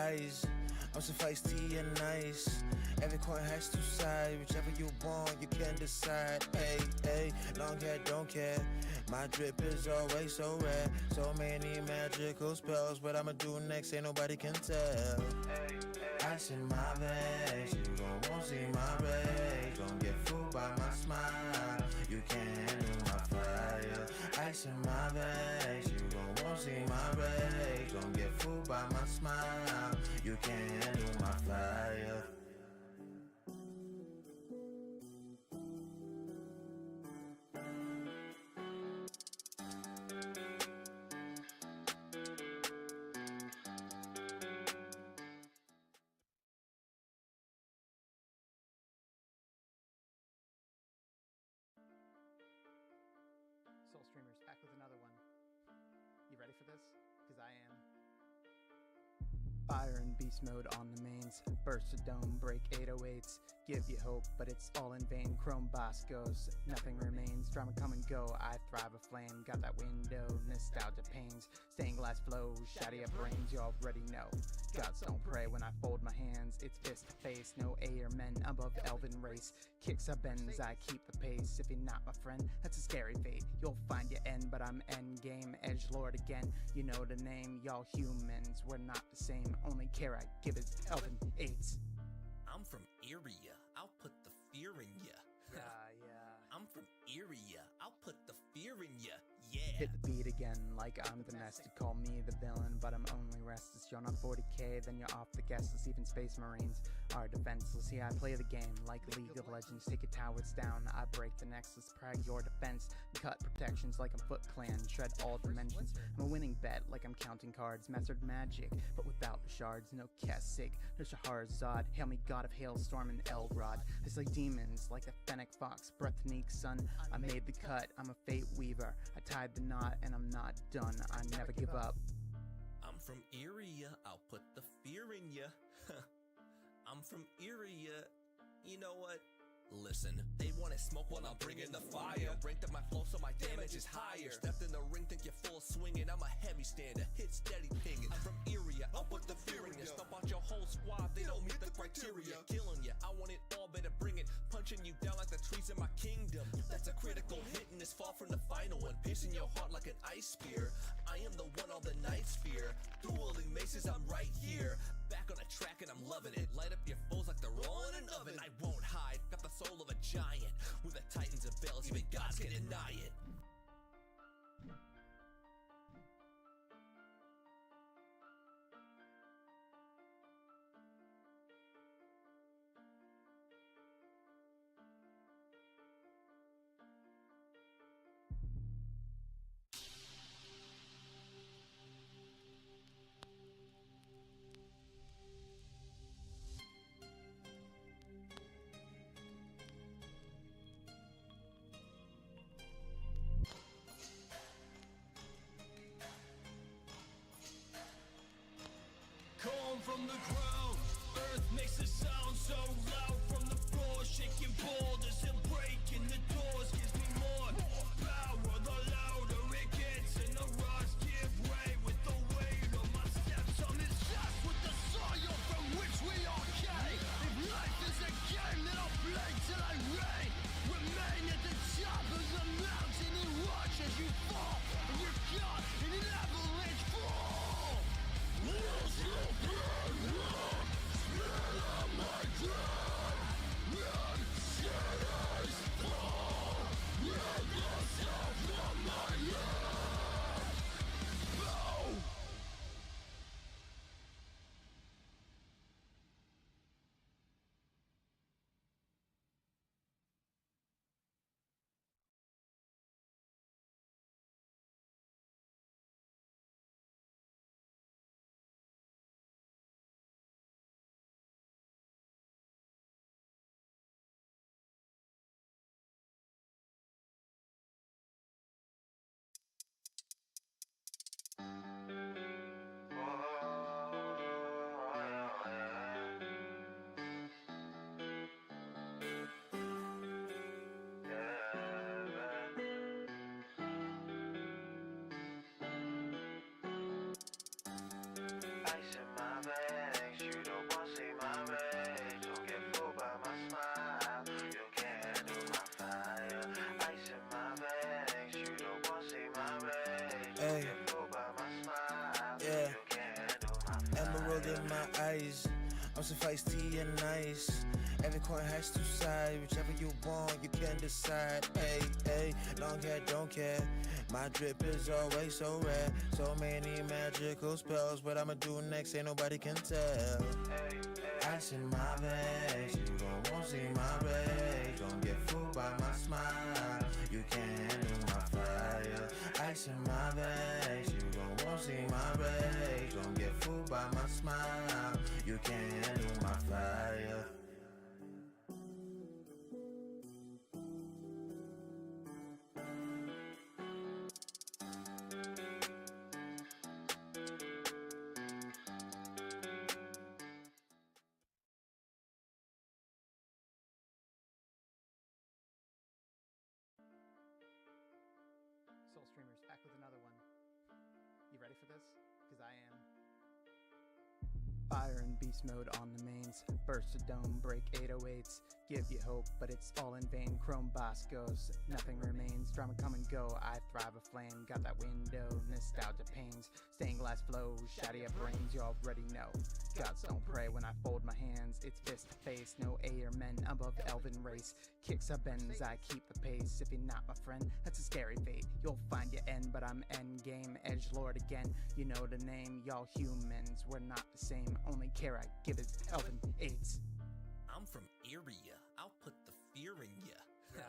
ice. I'm so feisty and nice. Every coin has two sides. Whichever you want, you can decide. Hey, hey, long hair, don't care. My drip is always so rare. So many magical spells. What I'ma do next, ain't nobody can tell. Ice in my veins, you won't see my rage. Don't get fooled by my smile. You can't handle my fire. Ice in my veins, you won't see my rage. Don't get fooled by my smile. You can't handle my fire. Soul Streamers back with another one. You ready for this? Because I am. Fire and beast mode on the mains. Burst a dome, break 808s. Give you hope, but it's all in vain. Chrome boss goes, nothing remains. Drama come and go, I thrive aflame. Got that window, nostalgia pains. Stained glass flows, shadow your brains. You already know. Gods don't pray when I fold my hands. It's fist to face, no air men above the elven race. Kicks up bends, I keep the pace. If you're not my friend, that's a scary fate. You'll find your end, but I'm end game. Edgelord again, you know the name. Y'all humans, we're not the same. Only care I give is elven eights. I'm from Iria, I'll put the fear in ya. Yeah. I'm from Iria, I'll put the fear in ya. Yeah. Hit the beat again like I'm domestic. Call me the villain, but I'm only restless. You're not 40k, then you're off the guest list. Even space marines are defenseless. Yeah, I play the game like League of Legends. Take your towers down, I break the nexus. Prag your defense, cut protections like I'm Foot Clan. Shred all dimensions. I'm a winning bet like I'm counting cards. Mastered magic, but without the shards. No Kessig, no Shahrazad. Hail me god of hailstorm and Elrod. I slay demons like the Fennec Fox. Breathnique son, I made the cut. I'm a fate weaver. I tied the knot and I'm not done. I never give up. I'm from Iria, I'll put the fear in ya. I'm from Iria, you know what? Listen, they wanna smoke while I'm bringing the fire. Ranked up my flow so my damage is higher. Stepped in the ring, think you're full swinging. I'm a heavy stander, hit steady pinging. I'm from Iria, I'll put the fear in ya. Stomp out your whole squad, they don't meet the criteria. Killing ya, I want it all, better bring it. Punching you down like the trees in my kingdom. That's a critical hit and it's far from the final one. Piercing your heart like an ice spear. I am the one all the nights fear. Dueling maces, I'm right here. Back on the track and I'm loving it. Light up your foes like they're all in an oven. I won't hide, got the soul of a giant. With the titans of bells, even gods can deny it. Come from the ground, earth makes a sound so loud. From the floor, shaking boulders and breaking the doors. Gives me more power, the louder it gets. And the rocks give way with the weight of my steps. I'm obsessed with the soil from which we all came. If life is a game, then I'll play till I reign. Remain at the top of the mountain and watch as you fall. And you're caught in an avalanche fall. Ice in my veins. in my eyes. I'm so feisty and nice. Every coin has two sides. Whichever you want, you can decide. Hey, hey, long hair, don't care. My drip is always so rare. So many magical spells. What I'ma do next, ain't nobody can tell. Ice in my veins, you gon' won't see my rage. Don't get fooled by my smile. You can't handle my fire. Ice in my veins, you gon' won't see my rage. Don't get fooled by my smile. You can't handle my fire. Soul Streamers back with another one. You ready for this? Because I am. Fire and beast mode on the mains. Burst a dome, break 808s. Give you hope, but it's all in vain. Chrome boss goes, nothing remains. Drama come and go, I thrive aflame. Got that window, nostalgia pains. Stained glass flows, shady up brains. You already know. Gods don't pray when I fold my hands. It's fist to face, no air men above the elven race. Kicks up bends, I keep the pace. If you're not my friend, that's a scary fate. You'll find your end, but I'm endgame. Edgelord again, you know the name. Y'all humans, we're not the same. Only care I give is elven aids. I'm from Iria, I'll put the fear in ya. Yeah.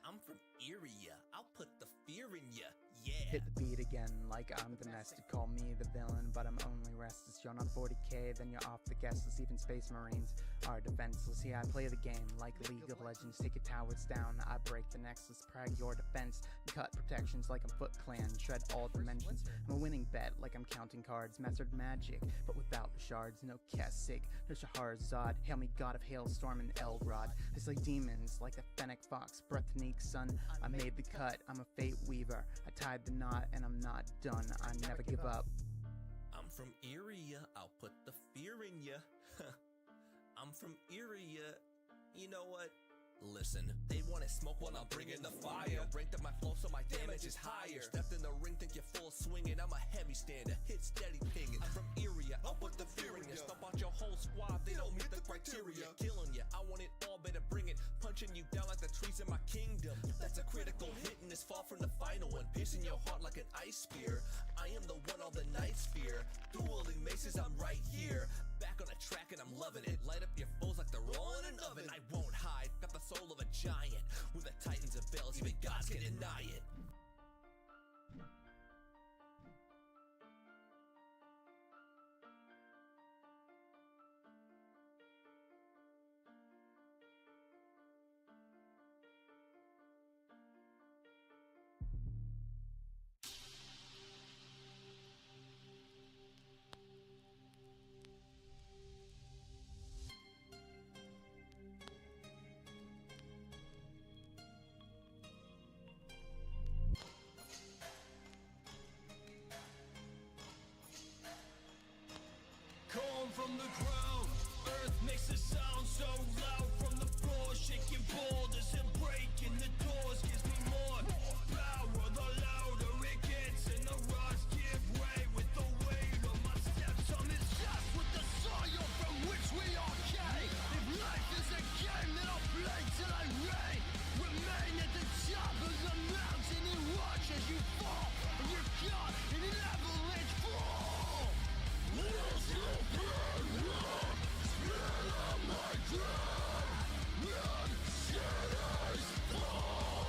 I'm from Iria, I'll put the fear in ya. Yeah. Hit the beat again like I'm the nested. Call me the villain, but I'm only restless. You're not 40k, then you're off the guest list. Even space marines are defenseless. Yeah, I play the game like League of Legends. Take your towers down, I break the nexus. Prag your defense, cut protections like I'm Foot Clan. Shred all dimensions, I'm a winning bet like I'm counting cards. Mastered magic, but without the shards. No Kasich, no Shahrazad. Hail me god of hailstorm and Elrod. I slay demons like the Fennec Fox. Breathnique son, I made the cut, I'm a fate weaver. I tied the knot and I'm not done, I never give up. I'm from Iria, I'll put the fear in ya. I'm from Iria, you know what? Listen, they wanna smoke while I'm bringing the fire. Ranked up my flow so my damage is higher. Stepped in the ring, think you're full swinging. I'm a heavy stander, hit steady pinging. I'm from Iria, I'll put the fear in ya. Stomp out your whole squad, they don't meet the criteria. Killing ya, I want it all, better bring it. Punching you down like the trees in my kingdom. That's a critical hit and it's far from the final one. Piercing your heart like an ice spear. I am the one all the nights fear. Dueling maces, I'm right here. Back on the track and I'm loving it. Light up your foes like they're all in an oven. I won't hide, got the soul of a giant. With the titans of bells, even gods can deny it. Come from the ground, earth makes a sound so loud. From the floor, shaking boulders and breaking the doors. Gives me more power, the louder it gets. And the rocks give way with the weight of my steps. I'm obsessed with the soil from which we all came. If life is a game, then I'll play till I reign. Remain at the top of the mountain and watch as you fall. And you're caught in an avalanche fall. Let's go burn, spirit of my dream. And shadows fall.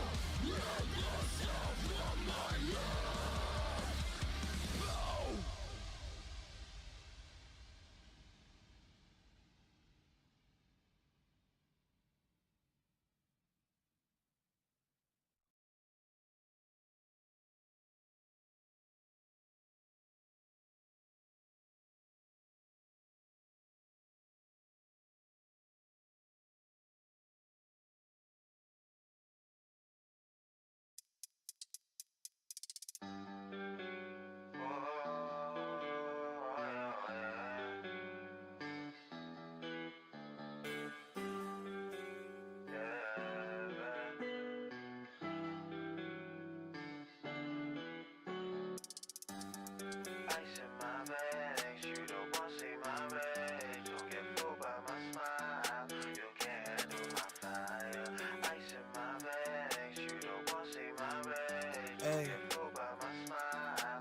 Hey,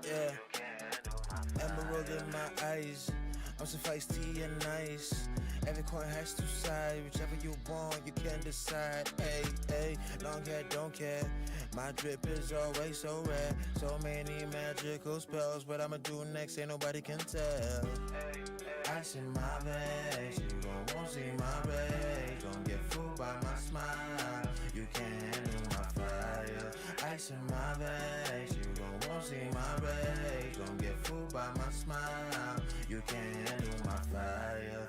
yeah. Emerald in my eyes. I'm so feisty and nice. Every coin has two sides. Whichever you want, you can decide. Hey, hey, long hair, don't care. My drip is always so rare. So many magical spells. What I'ma do next, ain't nobody can tell. Ice in my veins, you gon' won't see my rage. Don't get fooled by my smile. You can't handle my fire. Ice in my veins, you gon' won't see my rage. Don't get fooled by my smile. You can't handle my fire.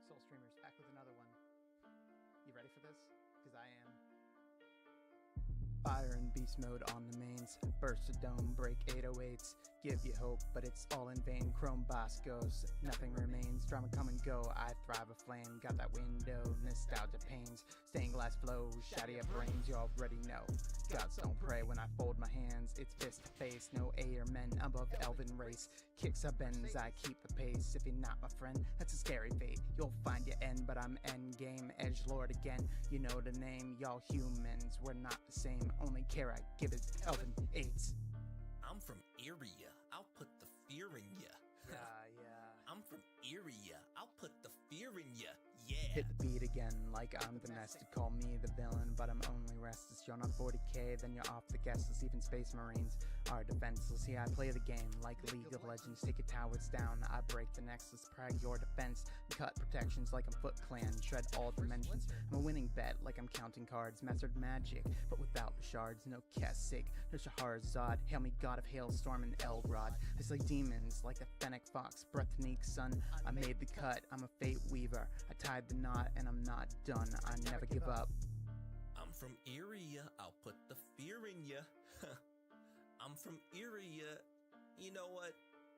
Soul Streamers back with another one. You ready for this? Because I am. Fire and beast mode on the mains. Burst a dome, break 808s. Give you hope, but it's all in vain. Chrome boss goes, nothing remains. Drama come and go, I thrive a flame. Got that window, nostalgia pains. Stained glass flows, shatter your brains, you already know. Gods don't pray when I fold my hands. It's fist to face, no air men above elven race. Kicks up bends, I keep the pace. If you're not my friend, that's a scary fate. You'll find your end, but I'm endgame. Edgelord again, you know the name. Y'all humans, we're not the same. Only care I give is elven aids. I'm from Iria, I'll put the fear in ya. Yeah. I'm from Iria, I'll put the fear in ya. Yeah. Hit the beat again like I'm domestic. Call me the villain, but I'm only restless. You're not 40k, then you're off the guest list. Even space marines are defenseless. Yeah, I play the game like League of Legends. Take your towers down, I break the nexus. Prag your defense, cut protections like I'm Foot Clan. Shred all dimensions. I'm a winning bet like I'm counting cards. Mastered magic, but without the shards. No Kessig, no Shaharzad. Hail me god of hailstorm and Elgrod. I slay demons like the Fennec Fox. Breathnique son, I made the cut. I'm a fate weaver. I tied the knot and I'm not done. I never give up. I'm from Iria, I'll put the fear in ya. I'm from Iria, you know what?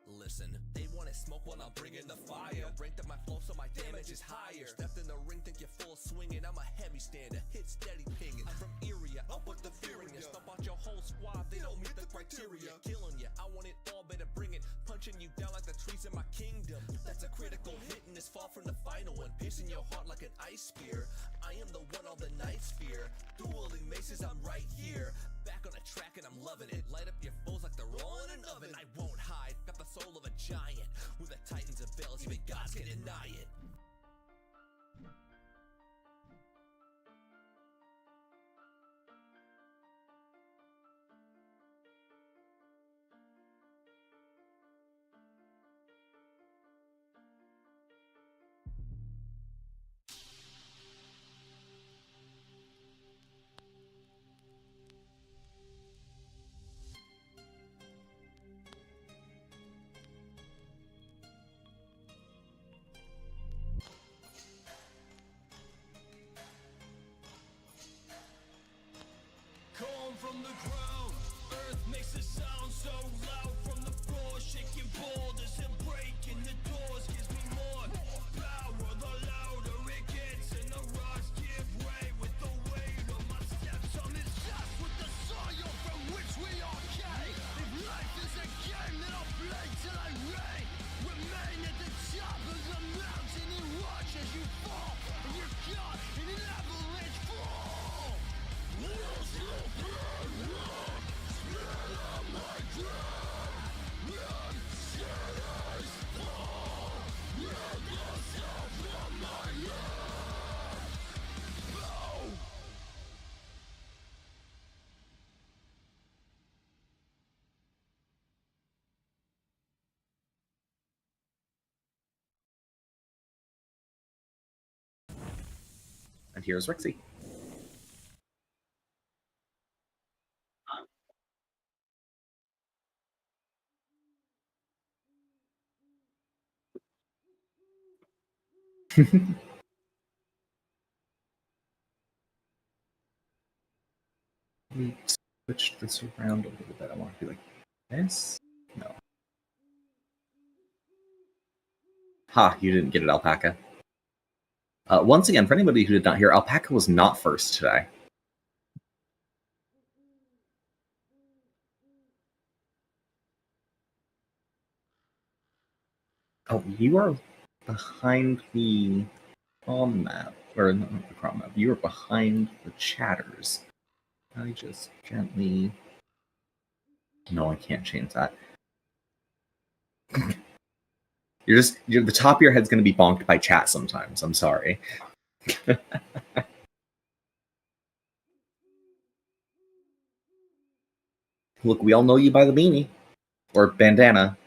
Listen, they wanna smoke while I'm bringing the fire. Ranked up my flow so my damage is higher. Stepped in the ring, think you're full swinging. I'm a heavy stander, hit steady pinging. I'm from Iria, I'll put the fear in ya. Stomp out your whole squad, they don't meet the criteria. Killing ya, I want it all, better bring it. Punching you down like the trees in my kingdom. That's a critical hit and it's far from the final one. Piercing your heart like an ice spear. I am the one all the nights fear. Dueling maces, I'm right here. Back on the track and I'm loving it. Light up your foes like they're all in an oven. I won't hide, got the soul of a giant. With the titans of bells, even gods can deny it. Come from the ground, earth makes a sound so loud. From the floor, shaking boulders and breaking the doors. Gives me more power, the louder it gets. And the rocks give way with the weight of my steps. I'm obsessed with the soil from which we are came. If life is a game, then I'll play till I reign. Remain at the top of the mountain and watch as you fall. And you're caught in an avalanche fall. And here's Rixie. Switch this around a little bit. I want to be like this. No. Ha! You didn't get it, alpaca. Once again, for anybody who did not hear, Alpaca was not first today. Oh, you are behind the Crom map, or not the Crom map. You are behind the chatters. I just gently. No, I can't change that. The top of your head's going to be bonked by chat sometimes. I'm sorry. Look, we all know you by the beanie or bandana.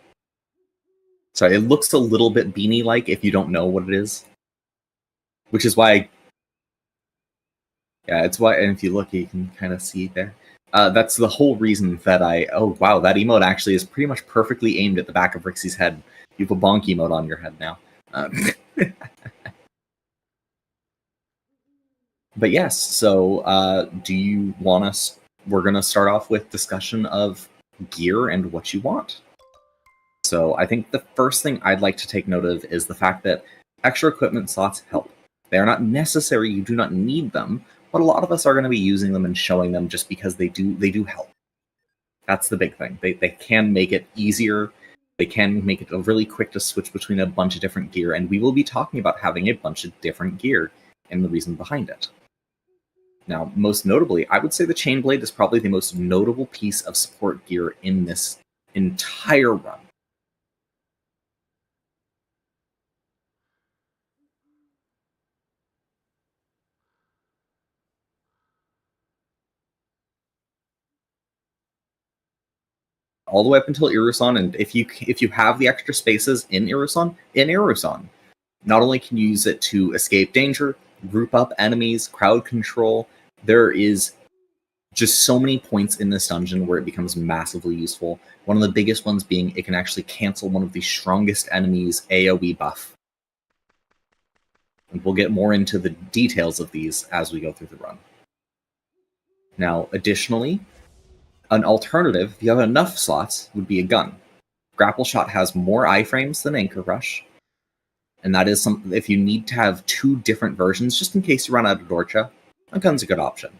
Sorry, it looks a little bit beanie-like if you don't know what it is. Which is why... Yeah, it's why... And if you look, you can kind of see there. That's the whole reason that I... Oh, wow, that emote actually is pretty much perfectly aimed at the back of Rixie's head. You have a bonk emote on your head now. But yes, so do you want us... We're going to start off with discussion of gear and what you want. So I think the first thing I'd like to take note of is the fact that extra equipment slots help. They are not necessary, you do not need them, but a lot of us are going to be using them and showing them just because they do help. That's the big thing. They can make it easier, they can make it really quick to switch between a bunch of different gear, and we will be talking about having a bunch of different gear and the reason behind it. Now, most notably, I would say the Chainblade is probably the most notable piece of support gear in this entire run. All the way up until Irusan, and if you have the extra spaces in Irusan, not only can you use it to escape danger, group up enemies, crowd control, there is just so many points in this dungeon where it becomes massively useful. One of the biggest ones being it can actually cancel one of the strongest enemies' AoE buff. And we'll get more into the details of these as we go through the run. Now, additionally, an alternative, if you have enough slots, would be a gun. Grapple Shot has more iframes than Anchor Rush, and that is something, if you need to have two different versions, just in case you run out of Dorcha, a gun's a good option.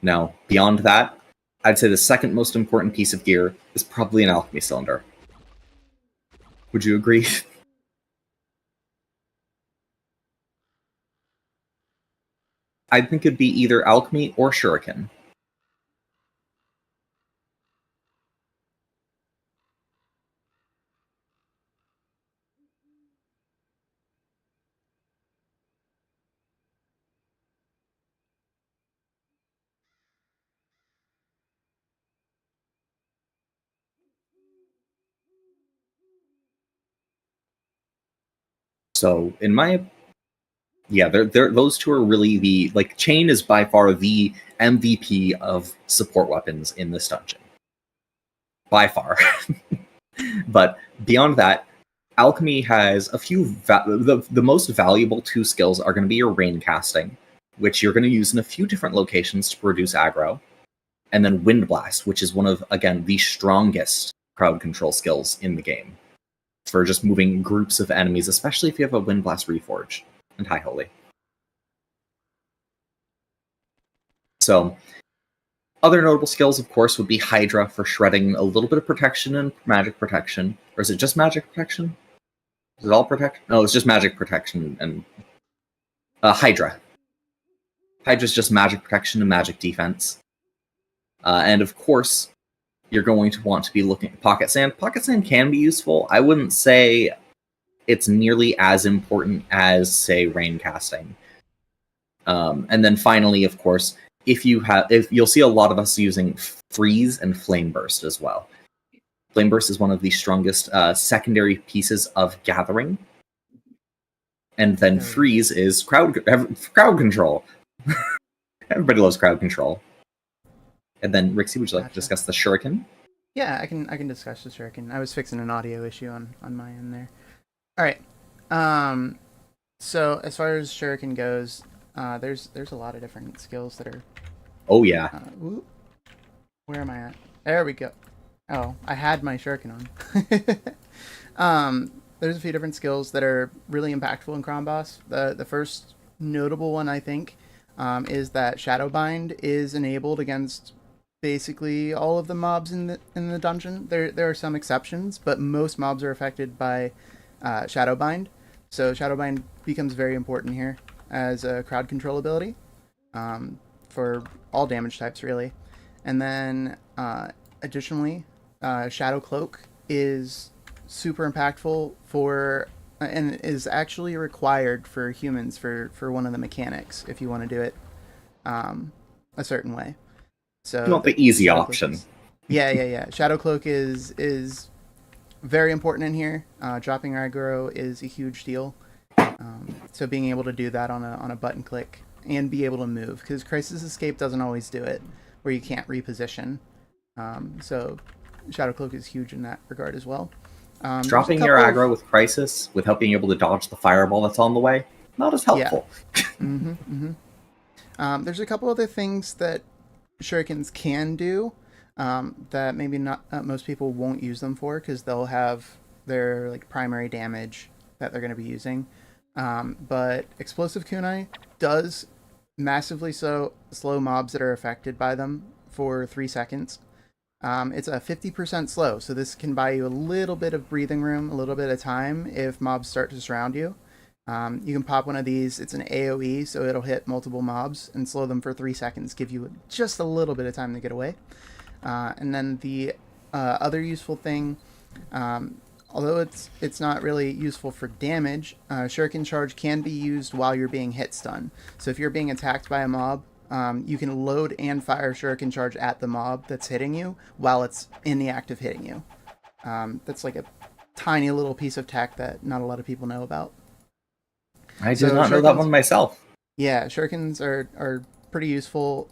Now, beyond that, I'd say the second most important piece of gear is probably an Alchemy Cylinder. Would you agree? I think it'd be either Alchemy or Shuriken. So, in my... Yeah, those two are really the... Like, Chain is by far the MVP of support weapons in this dungeon. By far. But beyond that, Alchemy has a few... The most valuable two skills are going to be your rain casting, which you're going to use in a few different locations to produce aggro, and then Wind Blast, which is one of, again, the strongest crowd control skills in the game for just moving groups of enemies, especially if you have a Wind Blast Reforge and High Holy. So, other notable skills, of course, would be Hydra for shredding a little bit of protection and magic protection. Or is it just magic protection? Is it all protection? No, it's just magic protection and... Hydra. Hydra's just magic protection and magic defense. And of course, you're going to want to be looking at Pocket Sand. Pocket Sand can be useful. I wouldn't say it's nearly as important as, say, rain casting. And then finally, of course, if you'll see a lot of us using Freeze and Flame Burst as well. Flame Burst is one of the strongest secondary pieces of Gathering. And then Freeze is crowd control. Everybody loves crowd control. And then, Rixie, would you like to discuss the Shuriken? Yeah, I can discuss the Shuriken. I was fixing an audio issue on my end there. All right. So as far as Shuriken goes, there's a lot of different skills that are... Oh, yeah. Where am I at? There we go. Oh, I had my Shuriken on. there's a few different skills that are really impactful in Crom Boss. The first notable one, I think, is that Shadowbind is enabled against basically all of the mobs in the dungeon. There are some exceptions, but most mobs are affected by Shadowbind. So Shadowbind becomes very important here as a crowd control ability for all damage types, really. And then additionally, Shadow Cloak is super impactful for and is actually required for humans for one of the mechanics if you want to do it a certain way. So You want the easy Shadow option. yeah. Shadow Cloak is very important in here. Dropping aggro is a huge deal. So being able to do that on a button click and be able to move, because Crisis Escape doesn't always do it, where you can't reposition. So Shadow Cloak is huge in that regard as well. Dropping your aggro with Crisis without being able to dodge the fireball that's on the way, not as helpful. There's a couple other things that Shurikens can do that maybe not most people won't use them for, because they'll have their like primary damage that they're going to be using. But Explosive Kunai does massively slow mobs that are affected by them for 3 seconds. It's a 50% slow, so this can buy you a little bit of breathing room, a little bit of time if mobs start to surround you. You can pop one of these. It's an AoE, so it'll hit multiple mobs and slow them for 3 seconds, give you just a little bit of time to get away. And then the other useful thing, although it's not really useful for damage, Shuriken Charge can be used while you're being hit stun. So if you're being attacked by a mob, you can load and fire Shuriken Charge at the mob that's hitting you while it's in the act of hitting you. That's like a tiny little piece of tech that not a lot of people know about. I did not know that one myself. Yeah, Shurikens are pretty useful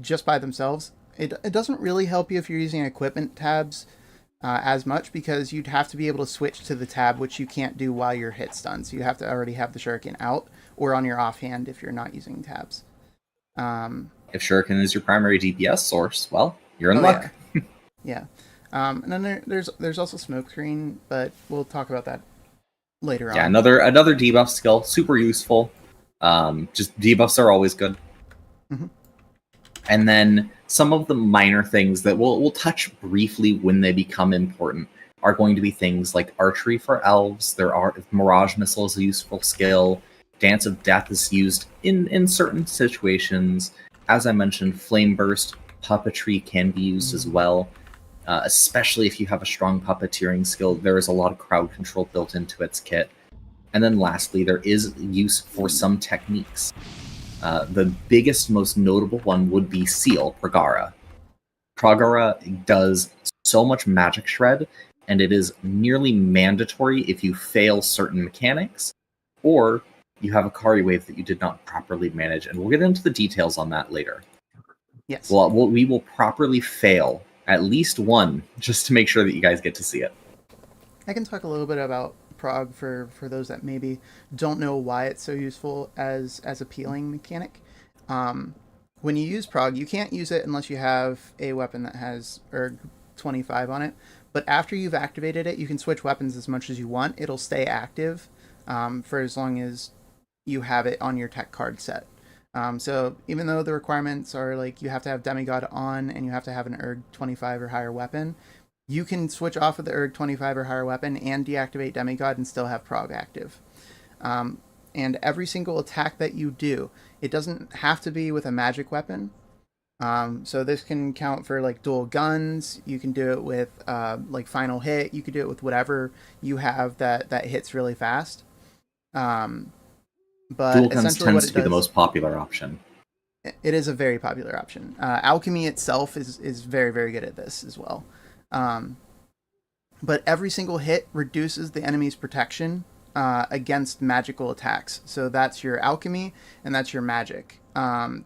just by themselves. It doesn't really help you if you're using equipment tabs as much, because you'd have to be able to switch to the tab, which you can't do while you're hit stun. So you have to already have the Shuriken out or on your offhand if you're not using tabs. If Shuriken is your primary DPS source, well, you're in luck. Yeah. And then there's also Smokescreen, but we'll talk about that later on. Yeah, another debuff skill, super useful. Just debuffs are always good. Mm-hmm. And then some of the minor things that we'll touch briefly when they become important are going to be things like archery for elves. There are Mirage Missile is a useful skill. Dance of Death is used in certain situations. As I mentioned, Flame Burst, Puppetry can be used as well. Especially if you have a strong puppeteering skill, there is a lot of crowd control built into its kit. And then lastly, there is use for some techniques. The biggest, most notable one would be Seal, Pragara. Pragara does so much magic shred, and it is nearly mandatory if you fail certain mechanics, or you have a Kari wave that you did not properly manage, and we'll get into the details on that later. Yes. Well, we will properly fail at least one, just to make sure that you guys get to see it. I can talk a little bit about Prog for those that maybe don't know why it's so useful as appealing mechanic. When you use Prog, you can't use it unless you have a weapon that has ERG 25 on it. But after you've activated it, you can switch weapons as much as you want. It'll stay active for as long as you have it on your tech card set. So even though the requirements are like you have to have Demigod on and you have to have an ERG 25 or higher weapon, you can switch off of the ERG 25 or higher weapon and deactivate Demigod and still have Prog active. And every single attack that you do, it doesn't have to be with a magic weapon. So this can count for like dual guns. You can do it with like final hit. You could do it with whatever you have that hits really fast. But Dual guns essentially tends to be the most popular option. It is a very popular option. Alchemy itself is very, very good at this as well. But every single hit reduces the enemy's protection against magical attacks. So that's your alchemy and that's your magic.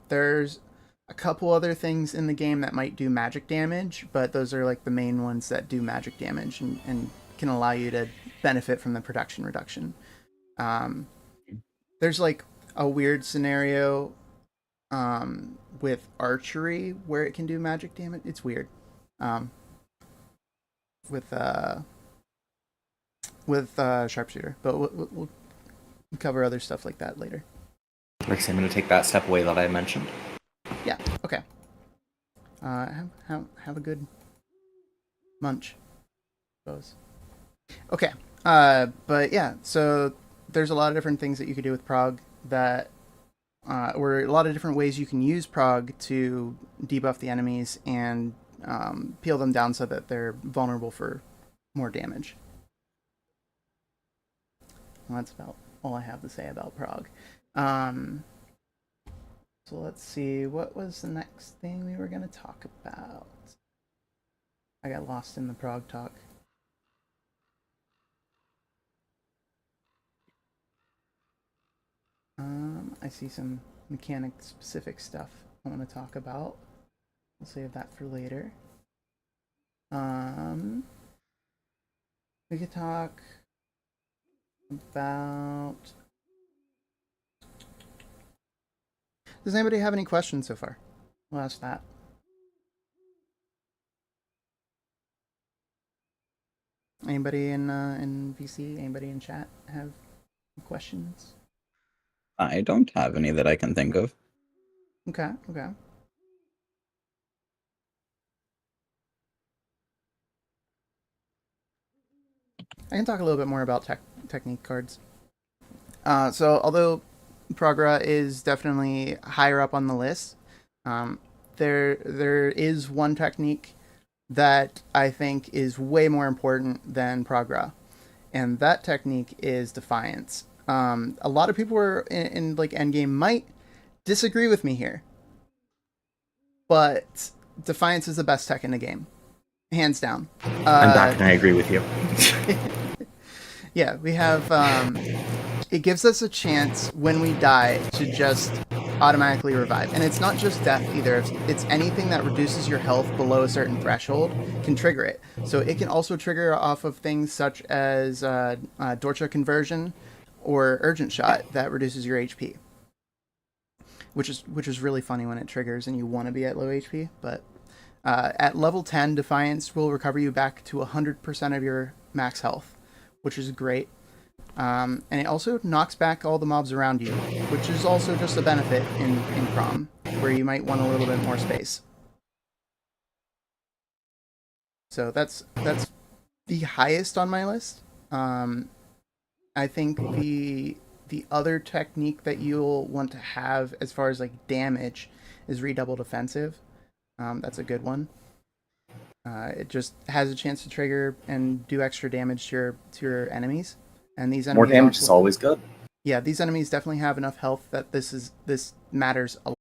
There's a couple other things in the game that might do magic damage, but those are like the main ones that do magic damage and can allow you to benefit from the protection reduction. There's like a weird scenario with archery where it can do magic damage. It's weird. With with sharpshooter, but we'll cover other stuff like that later. Rix, I'm going to take that step away that I mentioned. Yeah. Okay. Have a good munch, I suppose. Okay. But yeah, so there's a lot of different things that you could do with prog that, or a lot of different ways you can use prog to debuff the enemies and peel them down so that they're vulnerable for more damage. Well, that's about all I have to say about prog. So let's see, what was the next thing we were going to talk about? I got lost in the prog talk. I see some mechanic-specific stuff I want to talk about. We'll save that for later. We could talk about... Does anybody have any questions so far? We'll ask that. Anybody in VC? Anybody in chat have questions? I don't have any that I can think of. Okay. I can talk a little bit more about technique cards. So although Progra is definitely higher up on the list, there is one technique that I think is way more important than Progra, and that technique is Defiance. A lot of people were in like endgame might disagree with me here, but Defiance is the best tech in the game, hands down. I'm back and I agree with you. Yeah, we have. It gives us a chance when we die to just automatically revive, and it's not just death either. It's anything that reduces your health below a certain threshold can trigger it. So it can also trigger off of things such as Dorcha conversion or urgent shot that reduces your HP, which is really funny when it triggers and you want to be at low HP. But at level 10, Defiance will recover you back to 100% of your max health, which is great. And it also knocks back all the mobs around you, which is also just a benefit in Crom, where you might want a little bit more space. So that's the highest on my list. I think the other technique that you'll want to have as far as like damage is redouble defensive. That's a good one. It just has a chance to trigger and do extra damage to your enemies. And these enemies More damage is always good. Yeah, these enemies definitely have enough health that this matters a